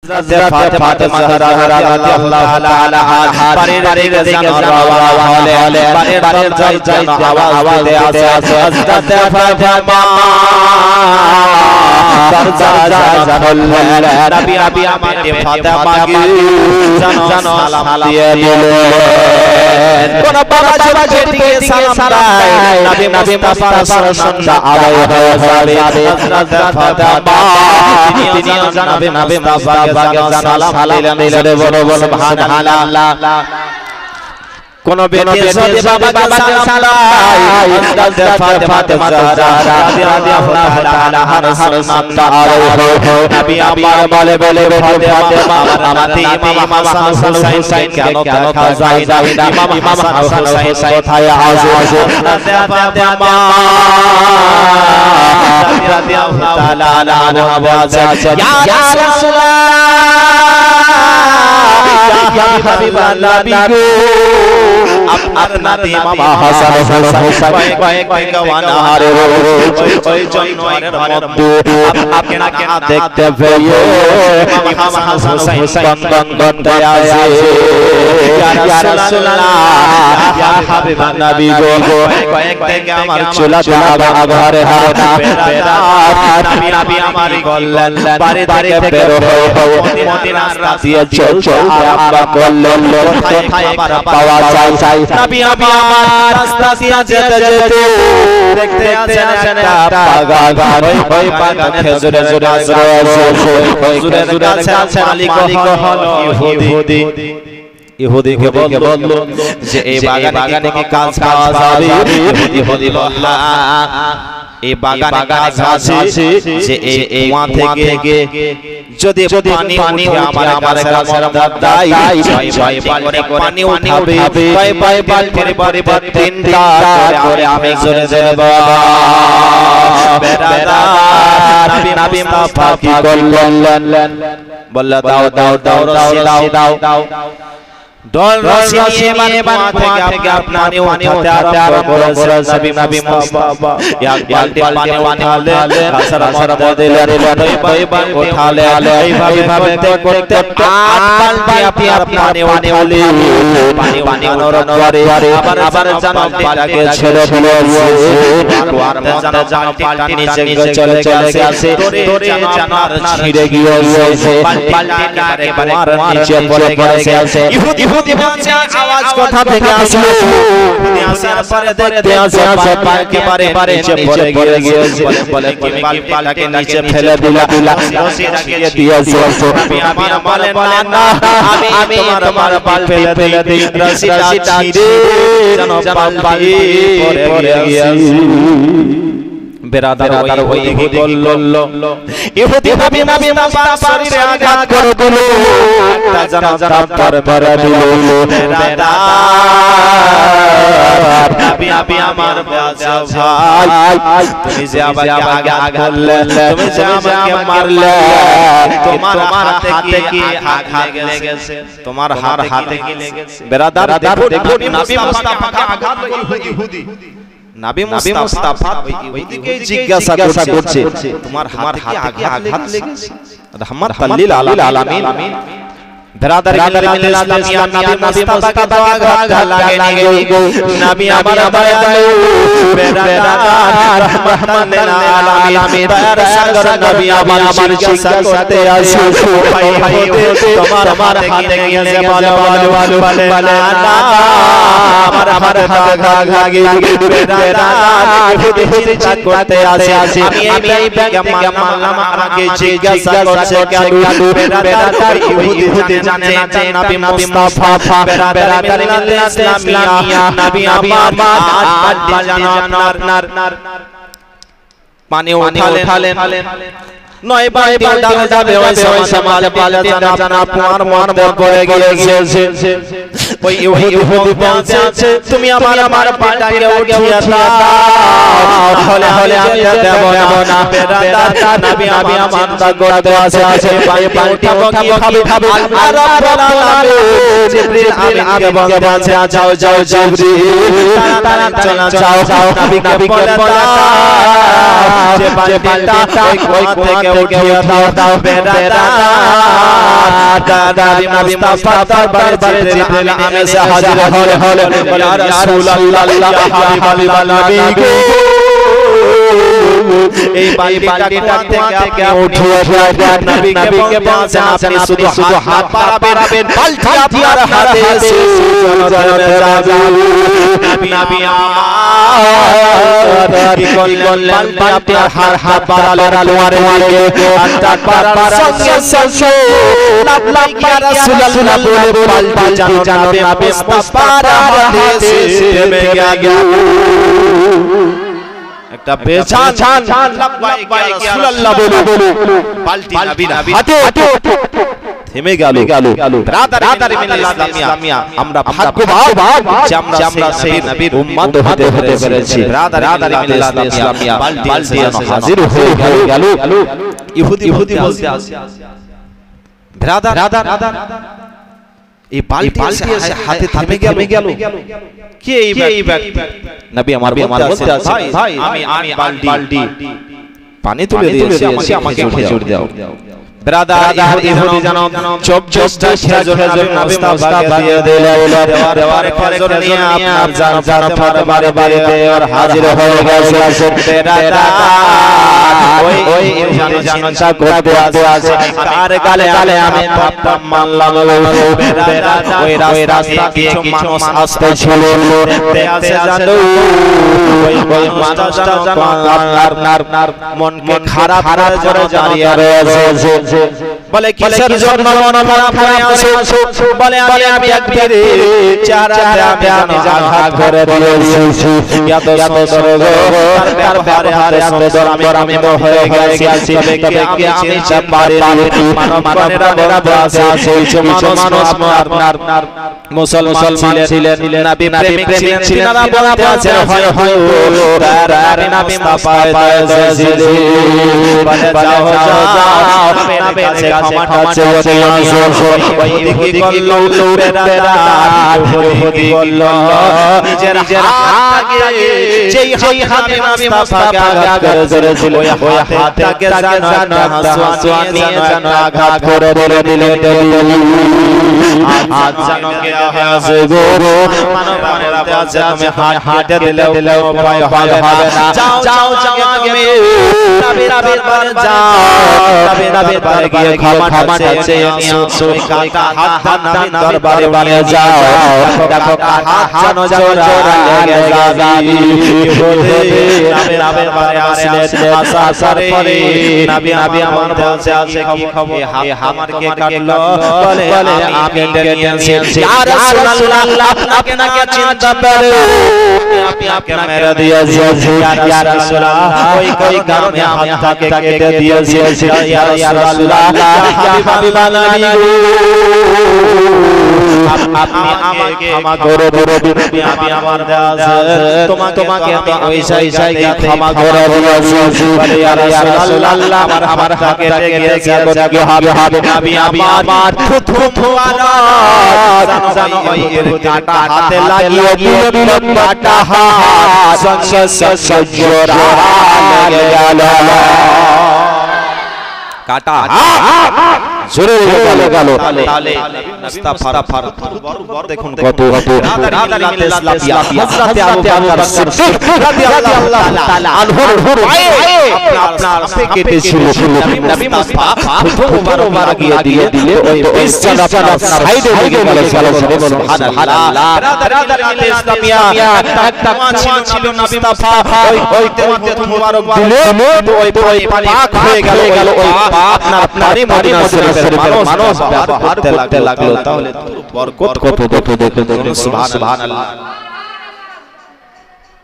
হযরত ফাতেমা জাহরা রাদিয়াল্লাহু তাআলা আনহা বাড়ির যেন রাওয়া হলে বাড়ির যাই আওয়াজ দিতে আছে হযরত ফাতেমা দরজা খুললেন নবী আমাকে ফাতেমাকে জানো সালাম দিয়ে দিলেন কোন বাবা যেদিকে সালাম দেয় নবী মুস্তাফা সাল্লাল্লাহু আলাইহি ওয়াসাল্লাম হযরত ফাতেমা তিনি নবী মুস্তাফাকে সালাম দিলেন বলো সুবহানাল্লাহ কোন বেটি যদি বাবাকে সালাম হযরত ফাতেমা জাহরা রাদিয়াল্লাহু তাআলা আনহা নবী আমার বলে ফাতেমা আমার ইমাম হাসান হুসাইন কেন দেখা যায় না ইমাম হাসান হুসাইন কোথায় আছে হযরত ফাতেমা রাদিয়াল্লাহু তাআলা আনহা বলছে ইয়া রাসূলুল্লাহ ইয়া হাবিবাল্লাহ নবী আপনার ইমাম হাসান হুসাইন কয়েক ওয়ানারে ওই জন্মের মধ্যে আপনাকে দেখতে পেয়ে ইমাম হাসান হুসাইন গনগনতে আছে ইয়া রাসূলুল্লাহ ইয়া হাবিবাল্লাহ নবী গো কয়েক থেকে আমার চুলাতে আঘারে হারা নবী আমার বললেন বাড়ি থেকে বের হয়ে মদিনার রাস্তা দিয়ে চলছে আরম্ভ করলেন কোথায় পাওয়া যায় নবী আমার রাস্তা দিয়ে যেতে দেখতে আছেন একটা বাগান ওই বাগানে খেজুরের গাছ রয়েছে খেজুরের গাছে আছে মালিক হলো ইহুদিকে বলল যে এই বাগানে কি কাজ পাওয়া যাবে ইহুদি বলল এই বাগানে কাজ আছে যে এই কুয়া থেকে যদি পানি আমার গাছের মধ্যে ছয় পানি উঠাবে ছয় বালতির পরিবর্তে তিনটা করে আমি জোরে জোরে নবী মুস্তাফা কি করলেন বলল দাও ডল রশি নিয়ে কুয়া থেকে আপনানি উঠাতে আরম্ভ করেছেন নবী মুস্তাফা এক বালতি পানি উঠালে গাছের মধ্যে দিলেন ওই বালতি উঠালে এইভাবে করতে আট বালতি পানি উঠালে পানি নরম করে আবার জানলাটাকে ছেড়ে দিয়েছে কুয়ার মধ্যে জানলাটি নিচে চলে গেছে দড়ি জানার ছিঁড়ে গিয়েছে বালতিটা একেবারে নিচে পড়ে গেছে ইহুদি বলছে আওয়াজ কোথা থেকে আসলো ইহুদি আসার পরে দেখতে আছে পাকে পারে নিচে পড়ে গিয়েছে বলে কি বালতিটাকে নিচে ফেলে দিলা রশিটাকে দিয়েছে নবী আমার বলেন না আমি তোমার পাল ফেলে দিই রশিটা ছিঁড়ে যেন বালতি পড়ে গিয়েছে বেরাদার ওই ইহুদি বলল ইহুদি নবী মুস্তাফার শরীরে আঘাত করে দিল একটা জানাজার পরে দিল বেরাদার নবী আমার বলছে ভাই তুমি যে আমাকে আঘাত করলে তুমি যে আমাকে মারলে তোমার হাতে কি আঘাত লেগেছে তোমার হাতে কি লেগেছে বেরাদার দেখো নবী মুস্তাফাকে আঘাত ইহুদি নবী মুস্তাফা ওইদিকে জিজ্ঞাসা করছে তোমার হাতে কি আঘাত লেগেছে রাহমাতাল লিল আলামিন বেরাদার ইসলামিয়া নবী মুস্তাফাকে আঘাত লাগেনি নবী আমার বলে বেরাদার রাহমাতাল লিল আলামিন দয়ার সাগর নবী আমার জিজ্ঞাসা করতে আসে ভাই তোমার হাতে কি লেগেছে বলো না আমার হাতে আঘাত লাগেনি বেরাদার ইহুদি চিৎকার করতে আসে আমি এই ব্যাগে মারলাম আমাকে জিজ্ঞাসা করছে কেন বেরাদার ইহুদি জানে না নবী মুস্তাফা বেরাদার ইসলামিয়া নবী আমার আট জানো আপনার পানি উঠালেন নয় বালতি উঠানো যাবে ওই সমাজ পালতে জানা পুয়ার মধ্যে পড়ে গিয়েছে ওই ইহুদি বলছে তুমি আমার পালটাকে উঠিয়ে দাও হলে আমি দেব না বেরাদার নবী আমার তা করতে আছে পালটি উঠাবো খাবে আল্লাহ রাব্বুল আলামিন জিবরিল আমিনকে বলছে যাও জিবরিল তাড়াতাড়ি যাও নবীকে বলে যে পালটা ওই থেকে উঠিয়ে দাও বেরাদার নবী মুস্তাফা দরবারে জিবরিল আমিন এসে হাজির হলেন ইয়া রাসূলুল্লাহ ইয়া হাবিবাল্লাহ নবী গো এই বালতিটা থেকে আপনি উঠিয়ে নবীকে বলছেন আপনি শুধু হাত বাড়াবেন বালতি আপনার হাতে এসে জনজনে যাবে নবী আমার কি করলেন বালতি আপনার হাত বাড়ালেন আলোয়ারে দিকে আর তারপর সঙ্গে সঙ্গে লাভ ইয়া রাসূলুল্লাহ বলে বালতি জানো নবী মুস্তাফার হাতে এসে থেমে গেল একটা বেজান লাব্বাইক ইয়া রাসূলুল্লাহ বলে বালতি নবীর হাতে থেমে গেল রাদারি মিনাল ইসলামিয়া আমরা ভাগ্যবান যে আমরা সেই নবীর উম্মত হতে পেরেছি রাদারি মিনাল ইসলামিয়া বালতি হাজির হয়ে গেল ইহুদি বলতে আছে রাদা এই বালতি এসে হাতে থেমে গেল কে এই ব্যক্তি নবী আমার বলতে আছে ভাই আমি বালতি পানি তুলে দিয়েছি আমাকে খেজুর দাও ব্রাদার ইহুদি জানো চোপটা খেজুর নবী মুস্তাফা দিয়ে দেওয়ার খেজুর নিয়ে আপনার জানার বাড়িতে আর হাজির হয়ে গেছে ওই জানাজা করতে আছে তার গালে আমি পাপ মানলাম ওই রাস্তা কিছু মানুষ আসতে ছিল দেখতে জানো ওই মানুষটা জানো আপনার মনকে খারাপ করে দাঁড়িয়ে রয়েছে বলে কিসের জন্য মন খারাপ হয়ে আছে বলে আমি একবার চেহারাতে আমি আঘাত করে দিয়েছি এত সুন্দর তার ব্যবহারে সুন্দর আমি হয়ে গেছি তবে কি আমি চিনতে পারিনি মানবরা বসে আছে মানুষ আপনার মুসলমান ছিলেন নবী প্রেমিক ছিলেন তারা বলতে আছে হয় তারা নবী মুস্তাফা এসেছিলেন বলে যাও নবী কাছে ক্ষমা চেয়ে আসো ওই কি করলো বেরা ইহুদি বলল নিজের হাতকে যেই হাতে নবী মুস্তাফা আঘাত করেছিল ওই হাতটাকে জানা হাসওয়া নিয়ে জানা আঘাত করে দিলেন আজ জানো কে আছে গো মানবরা বলতে আছে তুমি হাতে দিলে উপায় হবে না যাও তুমি নবীর দরবারে যাও নবীর দরবারে গিয়ে ক্ষমা চেয়ে নিও ওই কাটা হাত নবীর দরবারে যাও দেখো হাত জানো জোড়া লেগে যাবে ইহুদি নবীর দরবারে আসলেন আসার পরে নবী আমার বলছে আছে কি খবর আমার কে কাটলো বলে আমি নিয়েছি ইয়া রাসূলুল্লাহ আপনাকে চিনতে পারে আপনি মেরে দিয়েছি ইয়া রাসূলুল্লাহ ওই কারণে হাতটাকে কেটে দিয়েছি ইয়া রাসূলুল্লাহ হাবিবাল্লাহ নবী আপনি আমাকে ক্ষমা করে দিন আমি আমার দাস তোমাকে তো ওই জায়গায় ক্ষমা করে দিয়েছি ইয়া রাসূলুল্লাহ আমার হাতটাকে কেটে দিয়েছি কি হবে নবী আমার থুথুয়ানা জানো ওই কাটা হাতে লাগিয়ে দিলেন কাটা হাত সজ্জরা লেগে গেল কাটা জোরে গেল তালে মুস্তাফা দেখুন কত রাদারি ইসলামিয়া হযরত আবু বকর সিদ্দিক রাদিয়াল্লাহু তাআলা আনহুর আপনার কেটে ছিল নবী মুস্তাফা মুবারক গিয়ে দিলে ওই ইসলাম আপনার সাইডে লেগে গেল সুবহানাল্লাহ রাদারি ইসলামিয়া একটা ছিল নবী মুস্তাফা ওই তেমাতে মুবারক দিলে ওই পাক হয়ে গেল ওই আপনারই মদিনা শরীফের মানুষ ব্যবহার করতে লাগলো তাহলে বরকত কত দেখুন সুবহানাল্লাহ